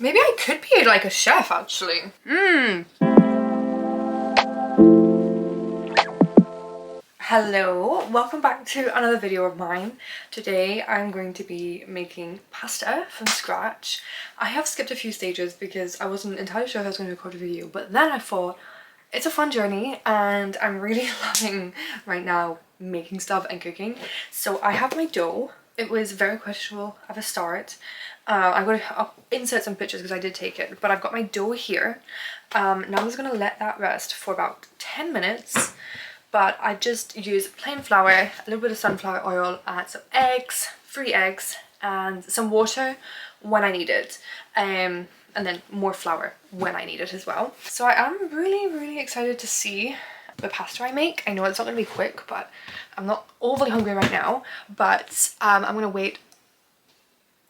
Maybe I could be like a chef actually. Hello, welcome back to another video of mine. Today I'm going to be making pasta from scratch. I have skipped a few stages because I wasn't entirely sure if I was going to record a video, but then I thought it's a fun journey and I'm really loving right now making stuff and cooking. So I have my dough. It was very questionable at the start. I'm going to insert some pictures because I did take it, but I've got my dough here. Now I'm just going to let that rest for about 10 minutes. But I just use plain flour, a little bit of sunflower oil, and some eggs, 3 eggs, and some water when I need it. And then more flour when I need it as well. So I am really excited to see the pasta I make. I know it's not going to be quick, but I'm not overly hungry right now. But I'm going to wait.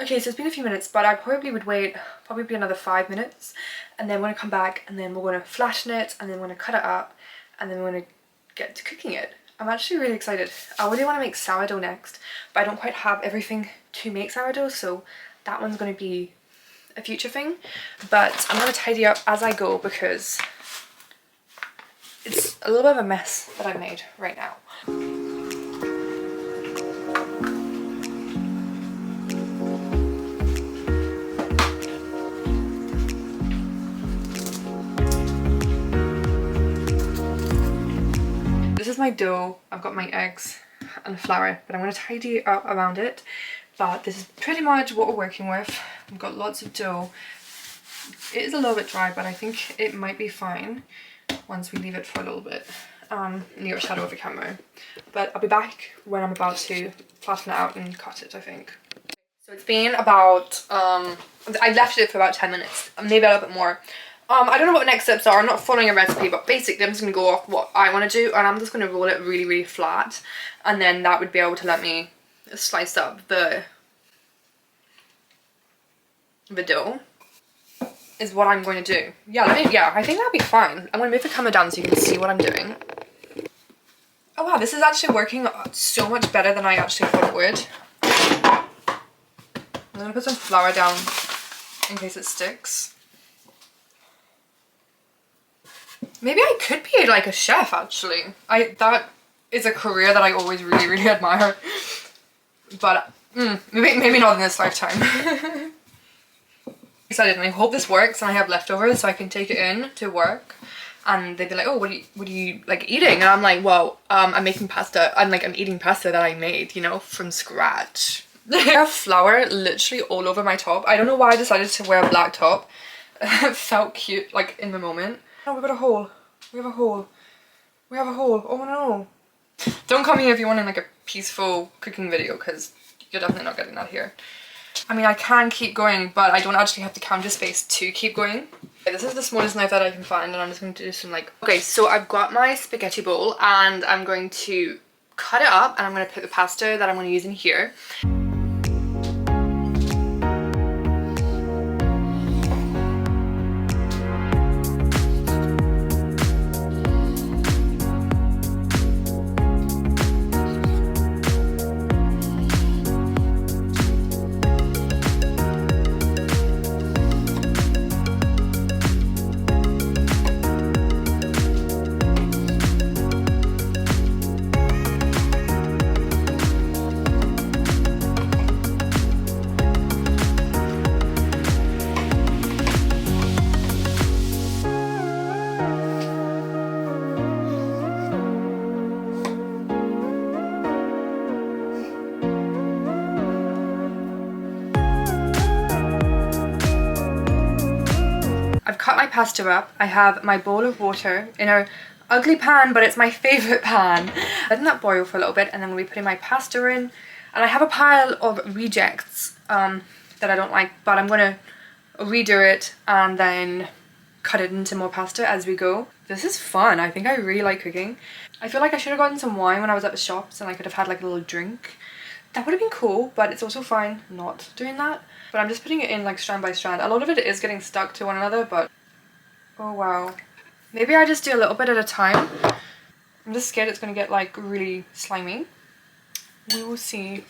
Okay, so it's been a few minutes, but I probably would wait probably another 5 minutes. And then we're going to come back and then we're going to flatten it and then we're going to cut it up and then we're going to get to cooking it. I'm actually really excited. I really want to make sourdough next, but I don't quite have everything to make sourdough, so that one's going to be a future thing. But I'm going to tidy up as I go because it's a little bit of a mess that I've made right now. This is my dough. I've got my eggs and flour, but I'm going to tidy up around it. But this is pretty much what we're working with. I've got lots of dough. It is a little bit dry, but I think it might be fine once we leave it for a little bit near a shadow of the camera. But I'll be back when I'm about to flatten it out and cut it, I think. So it's been about, I left it for about 10 minutes, maybe a little bit more. I don't know what the next steps are. I'm not following a recipe, but basically I'm just going to go off what I want to do, and I'm just going to roll it really flat, and then that would be able to let me slice up the dough is what I'm going to do. Yeah, I think that'll be fine. I'm going to move the camera down so you can see what I'm doing. Oh wow, this is actually working so much better than I actually thought it would. I'm going to put some flour down in case it sticks. Maybe I could be like a chef actually. That is a career that I always really admire. But maybe not in this lifetime. Excited, and I hope this works and I have leftovers so I can take it in to work and they'd be like, oh, what are you like eating? And I'm like, well, I'm making pasta. I'm eating pasta that I made, you know, from scratch. I have flour literally all over my top. I don't know why I decided to wear a black top. It felt cute like in the moment. Oh, we've got a hole. We have a hole. We have a hole. Oh no. Don't come here if you want like a peaceful cooking video because you're definitely not getting that here. I mean, I can keep going, but I don't actually have the counter space to keep going. Okay, this is the smallest knife that I can find and I'm just going to do some like... Okay, so I've got my spaghetti bowl and I'm going to cut it up and I'm going to put the pasta that I'm going to use in here. I've cut my pasta up. I have my bowl of water in a ugly pan, but it's my favourite pan. Letting that boil for a little bit and then we'll be putting my pasta in. And I have a pile of rejects that I don't like, but I'm going to redo it and then cut it into more pasta as we go. This is fun. I think I really like cooking. I feel like I should have gotten some wine when I was at the shops and I could have had like a little drink. That would have been cool, but it's also fine not doing that. But I'm just putting it in like strand by strand. A lot of it is getting stuck to one another, but oh wow. Maybe I just do a little bit at a time. I'm just scared it's going to get like really slimy. We will see.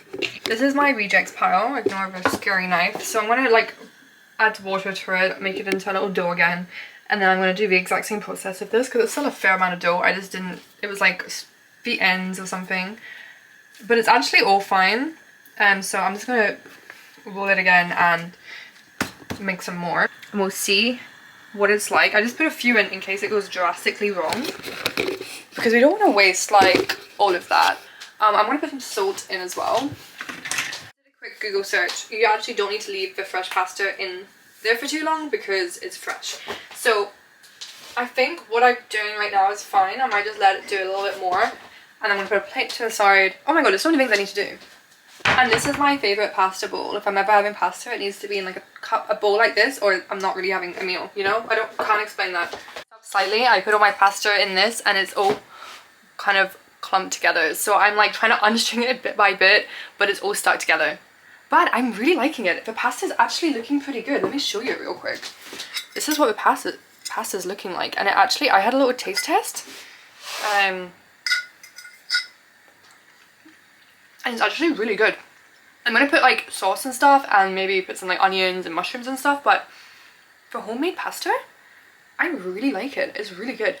This is my rejects pile. Ignore the scary knife. So I'm going to like add water to it, make it into a little dough again. And then I'm going to do the exact same process with this because it's still a fair amount of dough. I just didn't, it was like the ends or something. But it's actually all fine. So I'm just going to roll it again and make some more. And we'll see what it's like. I just put a few in case it goes drastically wrong. Because we don't want to waste like all of that. I'm going to put some salt in as well. Quick Google search. You actually don't need to leave the fresh pasta in there for too long because it's fresh. So I think what I'm doing right now is fine. I might just let it do a little bit more, and I'm going to put a plate to the side. Oh my god, there's so many things I need to do. And this is my favourite pasta bowl. If I'm ever having pasta, it needs to be in like a bowl like this, or I'm not really having a meal, you know? Can't explain that. Slightly, I put all my pasta in this and it's all kind of clumped together. So I'm like trying to unstring it bit by bit, but it's all stuck together. But I'm really liking it. The pasta is actually looking pretty good. Let me show you real quick. This is what the pasta is looking like. And it actually, I had a little taste test. And it's actually really good. I'm going to put like sauce and stuff and maybe put some like onions and mushrooms and stuff. But for homemade pasta, I really like it. It's really good.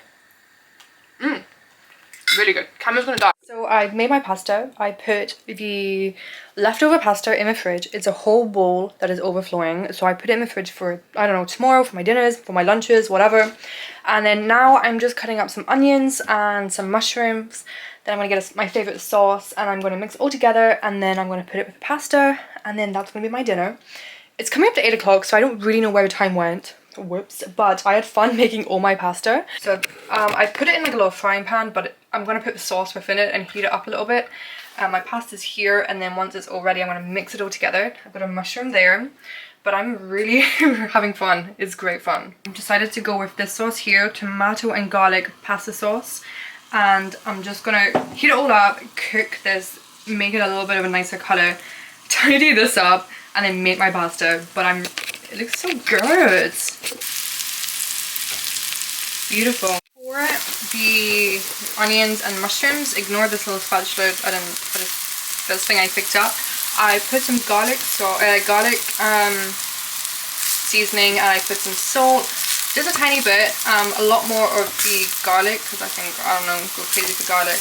Really good. Camera's gonna die. So I made my pasta. I put the leftover pasta in the fridge. It's a whole bowl that is overflowing. So I put it in the fridge for, I don't know, tomorrow, for my dinners, for my lunches, whatever. And then now I'm just cutting up some onions and some mushrooms. Then I'm gonna get my favorite sauce and I'm gonna mix it all together, and then I'm gonna put it with the pasta, and then that's gonna be my dinner. It's coming up to 8 o'clock, so I don't really know where the time went. Whoops. But I had fun making all my pasta. So I put it in like a little frying pan, but I'm going to put the sauce within it and heat it up a little bit. My pasta's here, and then once it's all ready, I'm going to mix it all together. I've got a mushroom there, but I'm really having fun. It's great fun. I've decided to go with this sauce here, tomato and garlic pasta sauce. And I'm just going to heat it all up, cook this, make it a little bit of a nicer color, tidy this up, and then make my pasta. But it looks so good. Beautiful. For the onions and mushrooms, ignore this little spatula. This thing I picked up. I put some garlic seasoning, and I put some salt, just a tiny bit, a lot more of the garlic because I think, I don't know, go crazy for garlic.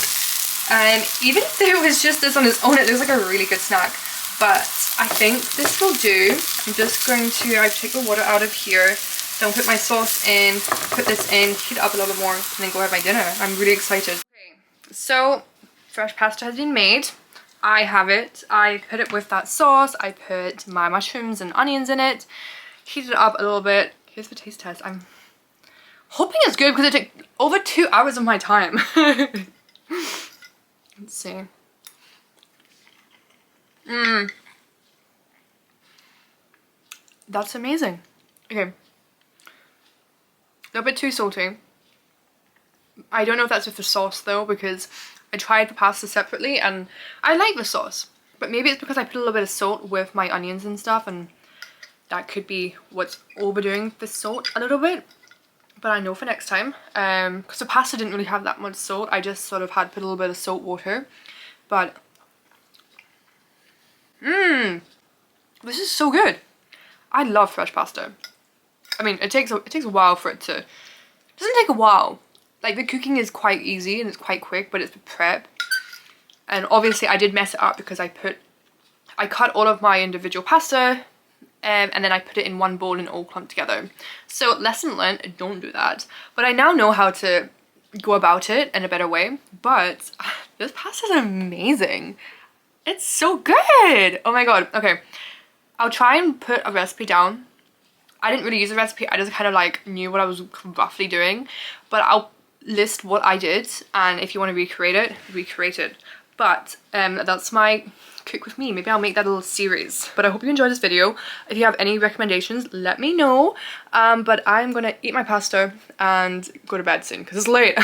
And even if it was just this on its own, it looks like a really good snack. But I think this will do. I'm just going to, I take the water out of here, then put my sauce in, put this in, heat it up a little bit more, and then go have my dinner. I'm really excited. Okay, so fresh pasta has been made. I have it. I put it with that sauce. I put my mushrooms and onions in it, heated it up a little bit. Here's the taste test. I'm hoping it's good because it took over 2 hours of my time. Let's see. That's amazing. Okay. A little bit too salty. I don't know if that's with the sauce though, because I tried the pasta separately and I like the sauce. But maybe it's because I put a little bit of salt with my onions and stuff, and that could be what's overdoing the salt a little bit. But I know for next time. Because the pasta didn't really have that much salt. I just sort of had put a little bit of salt water. But this is so good. I love fresh pasta. I mean, it takes a while for it to. It doesn't take a while. Like, the cooking is quite easy and it's quite quick, but it's the prep. And obviously I did mess it up because I cut all of my individual pasta, and then I put it in one bowl and all clumped together. So lesson learned, don't do that. But I now know how to go about it in a better way. But this pasta is amazing. It's so good. Oh my god. Okay, I'll try and put a recipe down. I didn't really use a recipe. I just kind of like knew what I was roughly doing. But I'll list what I did, and if you want to recreate it, recreate it. But that's my cook with me. Maybe I'll make that a little series. But I hope you enjoyed this video. If you have any recommendations, let me know. But I'm gonna eat my pasta and go to bed soon because it's late.